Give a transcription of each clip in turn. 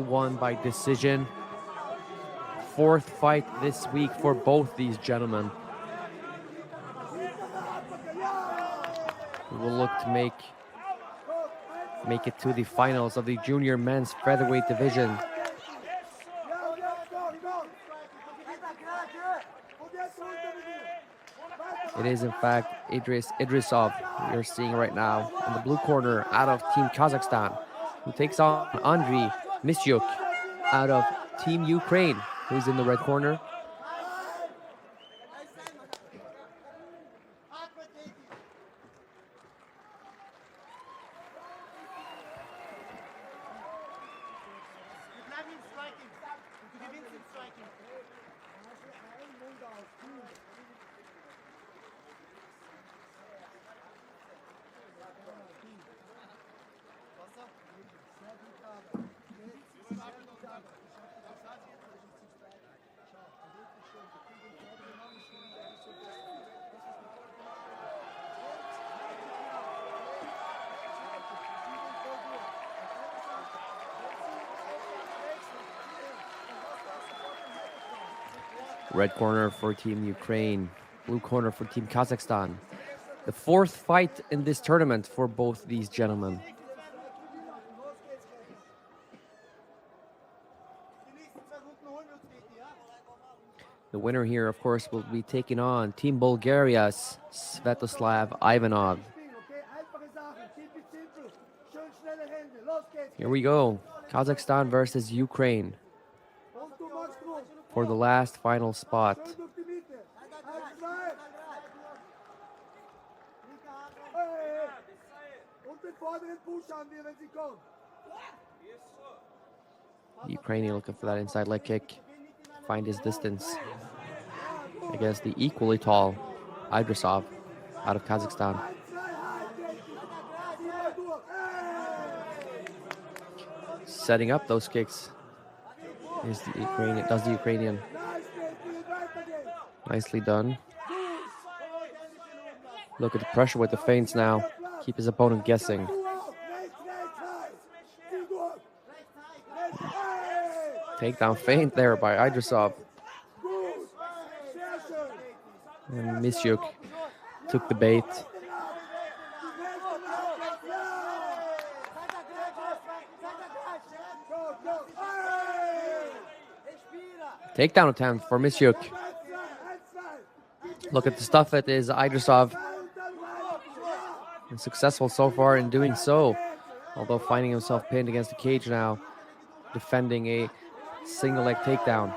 won by decision. Fourth fight this week for both these gentlemen. We will look to make it to the finals of the junior men's featherweight division. It is, in fact, Idrissov we are seeing right now in the blue corner out of Team Kazakhstan, who takes on Idrissov-Misiuk out of Team Ukraine, who's in the red corner. Red corner for Team Ukraine, blue corner for Team Kazakhstan. The fourth fight in this tournament for both these gentlemen. The winner here, of course, will be taking on Team Bulgaria's Svetoslav Ivanov. Here we go, Kazakhstan versus Ukraine for the last final spot. The Ukrainian looking for that inside leg kick, find his distance against the equally tall Idrissov out of Kazakhstan. Setting up those kicks is the Ukrainian. Nicely done. Look at the pressure with the feints now. Keep his opponent guessing. Takedown feint there by Idrissov. And Misiuk took the bait. Takedown attempt for Misiuk. Look at the stuff it is Idrissov. And successful so far in doing so, although finding himself pinned against the cage now, defending a single leg takedown.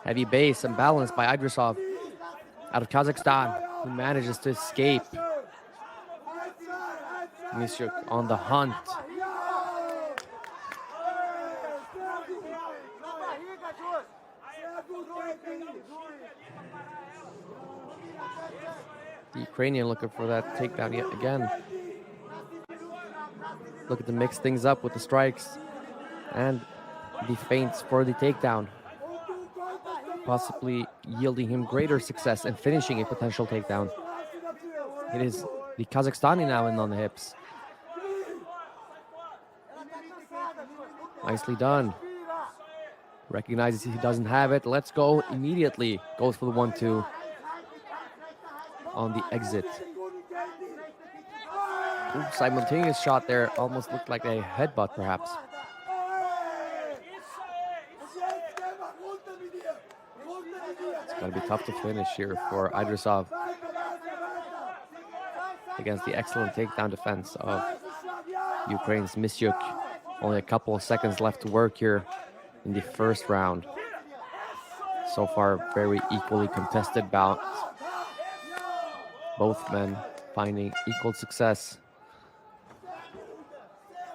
Heavy base and balance by Idrissov out of Kazakhstan, who manages to escape. Misiuk on the hunt. The Ukrainian looking for that takedown yet again. Looking to mix things up with the strikes and the feints for the takedown, possibly yielding him greater success and finishing a potential takedown. It is the Kazakhstani now in on the hips. Nicely done. Recognizes he doesn't have it. Let's go immediately. Goes for the 1-2 on the exit. Ooh, simultaneous shot there. Almost looked like a headbutt, perhaps. It's going to be tough to finish here for Idrissov against the excellent takedown defense of Ukraine's Misiuk. Only a couple of seconds left to work here in the first round. So far, very equally contested bout. Both men finding equal success.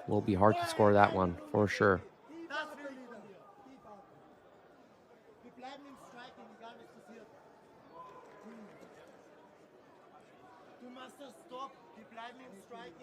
Will be hard to score that one, for sure. Du machst das Stop, die bleiben im Striking.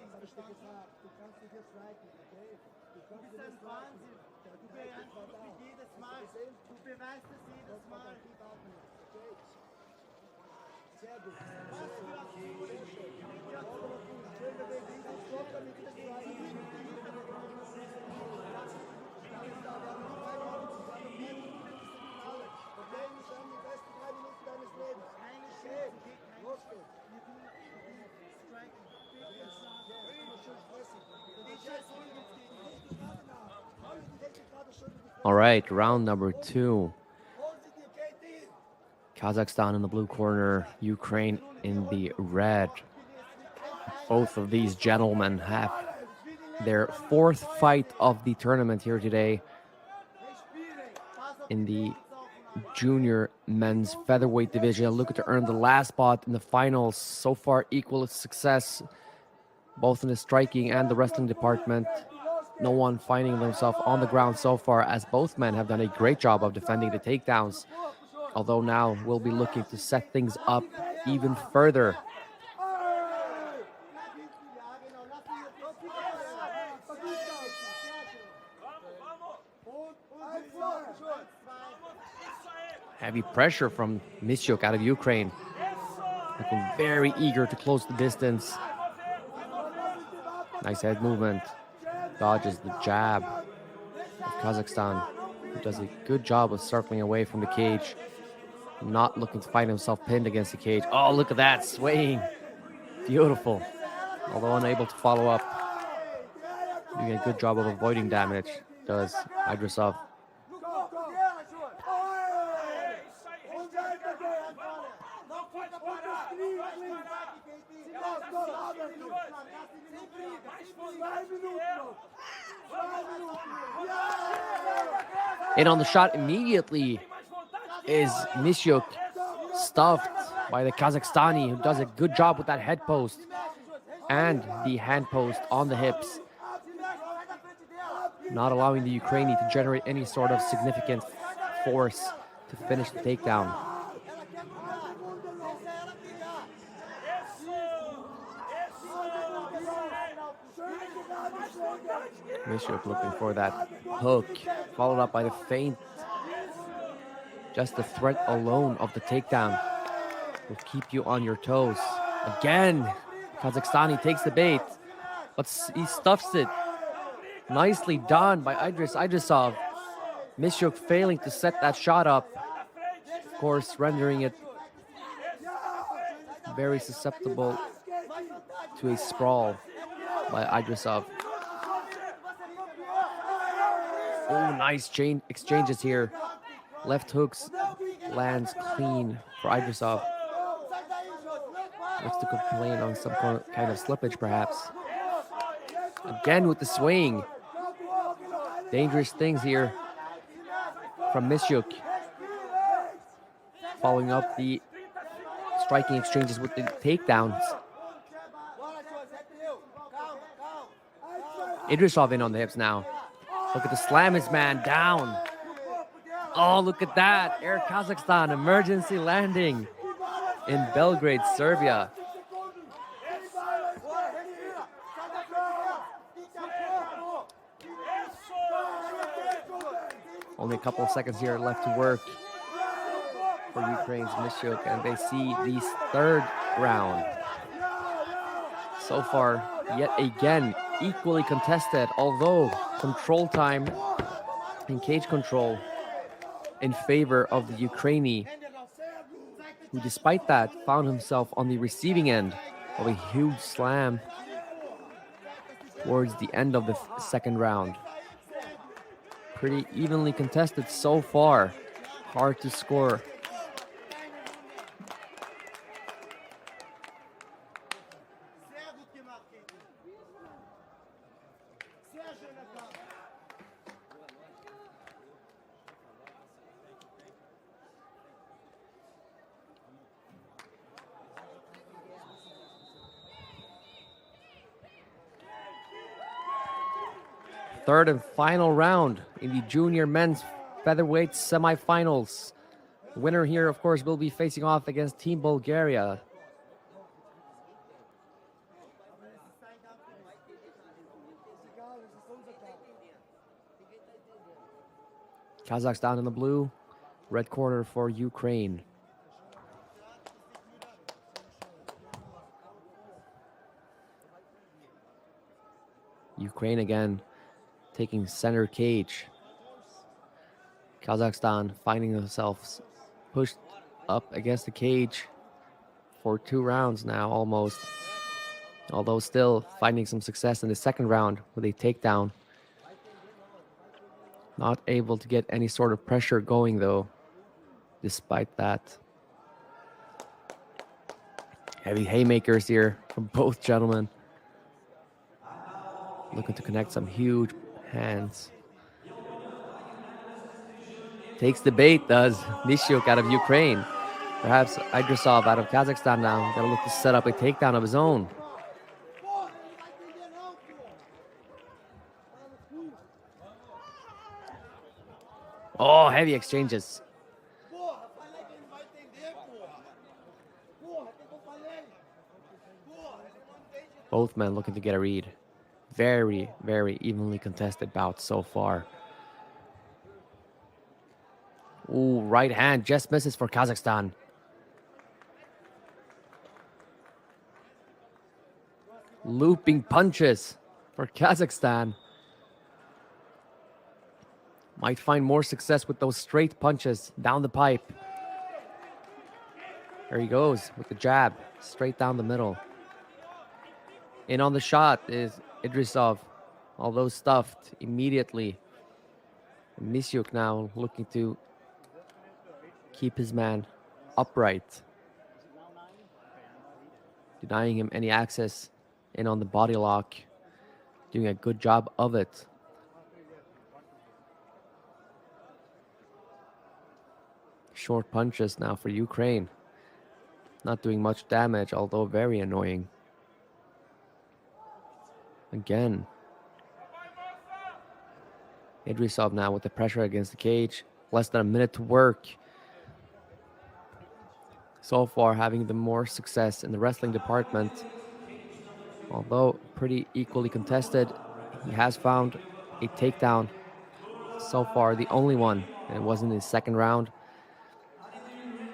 All right, round number 2. Kazakhstan in the blue corner, Ukraine in the red. Both of these gentlemen have their 4th fight of the tournament here today in the junior men's featherweight division, looking to earn the last spot in the finals. So far, equal success, both in the striking and the wrestling department. No one finding themselves on the ground so far, as both men have done a great job of defending the takedowns. Although now we'll be looking to set things up even further. Heavy pressure from Misiuk out of Ukraine. Looking very eager to close the distance. Nice head movement. Dodges the jab of Kazakhstan, who does a good job of circling away from the cage. Not looking to find himself pinned against the cage. Oh, look at that, swaying. Beautiful. Although unable to follow up. Doing a good job of avoiding damage, does Idrissov. In on the shot immediately is Misiuk, stuffed by the Kazakhstani, who does a good job with that head post and the hand post on the hips, not allowing the Ukrainian to generate any sort of significant force to finish the takedown. Misiuk looking for that hook, followed up by the feint. Just the threat alone of the takedown will keep you on your toes. Again, Kazakhstani takes the bait, but he stuffs it. Nicely done by Idrissov. Misiuk failing to set that shot up. Of course, rendering it very susceptible to a sprawl by Idrissov. Oh, nice chain exchanges here. Left hooks lands clean for Idrissov. Looks to complain on some kind of slippage, perhaps. Again with the swing. Dangerous things here from Misiuk. Following up the striking exchanges with the takedowns. Idrissov in on the hips now. Look at the slam his man down. Oh, look at that. Air Kazakhstan emergency landing in Belgrade, Serbia. Only a couple of seconds here left to work for Ukraine's Misiuk, and they see the 3rd round. So far, yet again, equally contested, although control time and cage control in favor of the Ukrainian, who despite that found himself on the receiving end of a huge slam towards the end of the 2nd round. Pretty evenly contested so far. Hard to score. Third and final round in the junior men's featherweight semifinals. The winner here, of course, will be facing off against Team Bulgaria. Kazakhstan in the blue, red corner for Ukraine. Ukraine again taking center cage. Kazakhstan finding themselves pushed up against the cage for 2 rounds now almost. Although still finding some success in the second round with a takedown. Not able to get any sort of pressure going though, despite that. Heavy haymakers here from both gentlemen. Looking to connect some huge hands. Takes the bait, does Misiuk out of Ukraine. Perhaps Idrissov out of Kazakhstan now. Gotta look to set up a takedown of his own. Oh, heavy exchanges. Both men looking to get a read. Very, very evenly contested bout so far. Ooh, right hand just misses for Kazakhstan. Looping punches for Kazakhstan. Might find more success with those straight punches down the pipe. There he goes with the jab, straight down the middle. In on the shot is Idrissov, although stuffed immediately. Misiuk now looking to keep his man upright, denying him any access in on the body lock, doing a good job of it. Short punches now for Ukraine. Not doing much damage, although very annoying. Again. Idrissov now with the pressure against the cage. Less than a minute to work. So far having the more success in the wrestling department. Although pretty equally contested, he has found a takedown. So far the only one, and it was in the second round.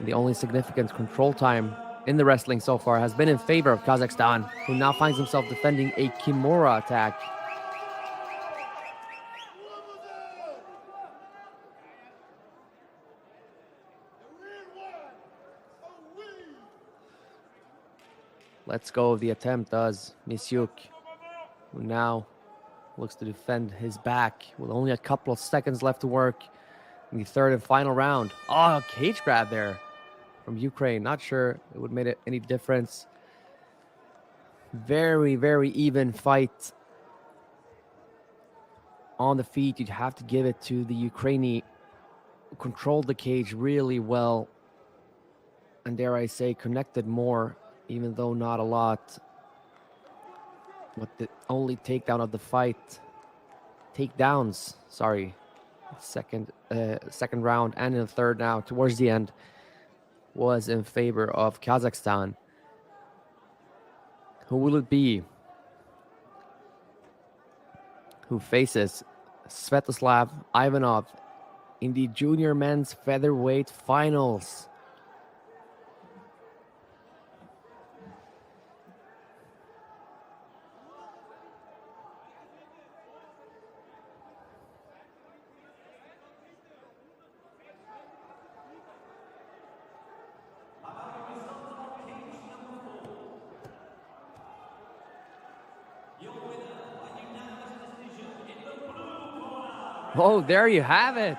The only significant control time in the wrestling so far has been in favor of Kazakhstan, who now finds himself defending a Kimura attack. Let's go of the attempt does Misiuk, who now looks to defend his back with only a couple of seconds left to work in the third and final round. Oh, cage grab there from Ukraine. Not sure it would make any difference. Very, very even fight. On the feet, you'd have to give it to the Ukrainian, who controlled the cage really well. And dare I say, connected more, even though not a lot. But the only takedown of the fight, takedowns, sorry, second round and in the third now, towards the end, was in favor of Kazakhstan. Who will it be who faces Svetoslav Ivanov in the junior men's featherweight finals? Oh, there you have it.